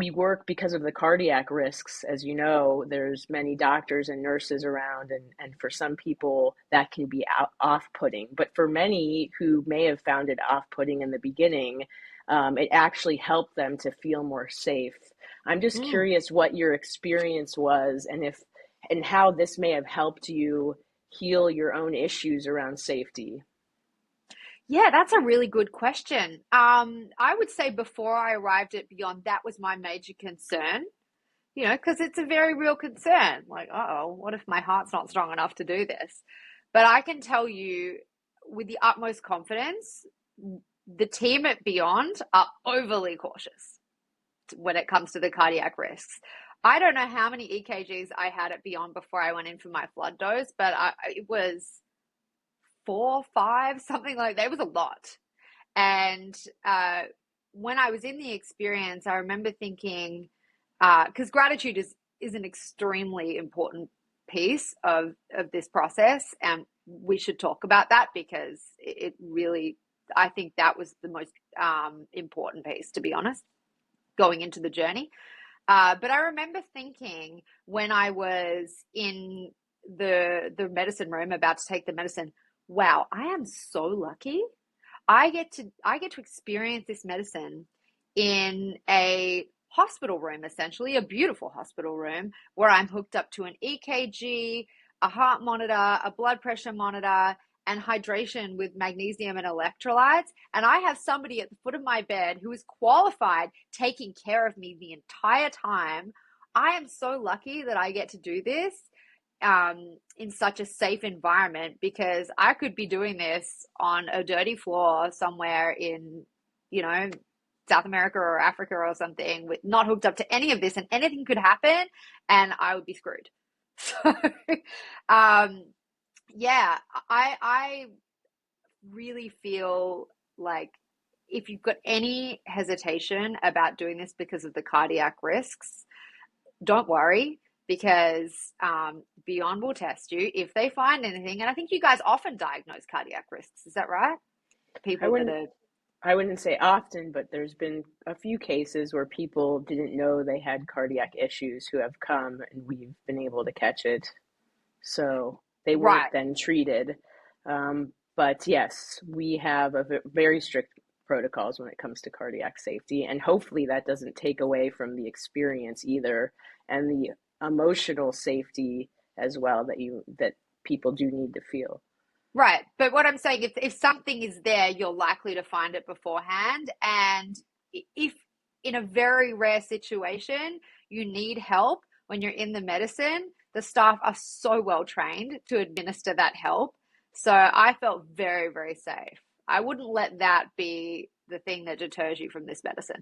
we work because of the cardiac risks. As you know, there's many doctors and nurses around, and for some people that can be off-putting. But for many who may have found it off-putting in the beginning, it actually helped them to feel more safe. I'm just Mm. curious what your experience was, and how this may have helped you heal your own issues around safety. Yeah, that's a really good question. I would say before I arrived at Beyond, that was my major concern, because it's a very real concern. Like, uh-oh, what if my heart's not strong enough to do this? But I can tell you with the utmost confidence, the team at Beyond are overly cautious when it comes to the cardiac risks. I don't know how many EKGs I had at Beyond before I went in for my flood dose, but it was 4, 5, something like that. It was a lot. And when I was in the experience, I remember thinking, because gratitude is an extremely important piece of this process, and we should talk about that because it really, I think that was the most important piece, to be honest, going into the journey. But I remember thinking when I was in the medicine room about to take the medicine, wow, I am so lucky. I get to experience this medicine in a hospital room, essentially a beautiful hospital room where I'm hooked up to an EKG, a heart monitor, a blood pressure monitor, and hydration with magnesium and electrolytes. And I have somebody at the foot of my bed who is qualified taking care of me the entire time. I am so lucky that I get to do this in such a safe environment, because I could be doing this on a dirty floor somewhere in, you know, South America or Africa or something, with not hooked up to any of this, and anything could happen and I would be screwed. So, um, yeah, I really feel like if you've got any hesitation about doing this because of the cardiac risks, don't worry, because Beyond will test you if they find anything. And I think you guys often diagnose cardiac risks. Is that right? I People that wouldn't are I wouldn't say often, but there's been a few cases where people didn't know they had cardiac issues who have come and we've been able to catch it. So they weren't right. then treated. But yes, we have very strict protocols when it comes to cardiac safety. And hopefully that doesn't take away from the experience either, and the emotional safety as well that people do need to feel. Right. But what I'm saying, if something is there, you're likely to find it beforehand. And if in a very rare situation you need help when you're in the medicine, the staff are so well trained to administer that help. So I felt very, very safe. I wouldn't let that be the thing that deters you from this medicine.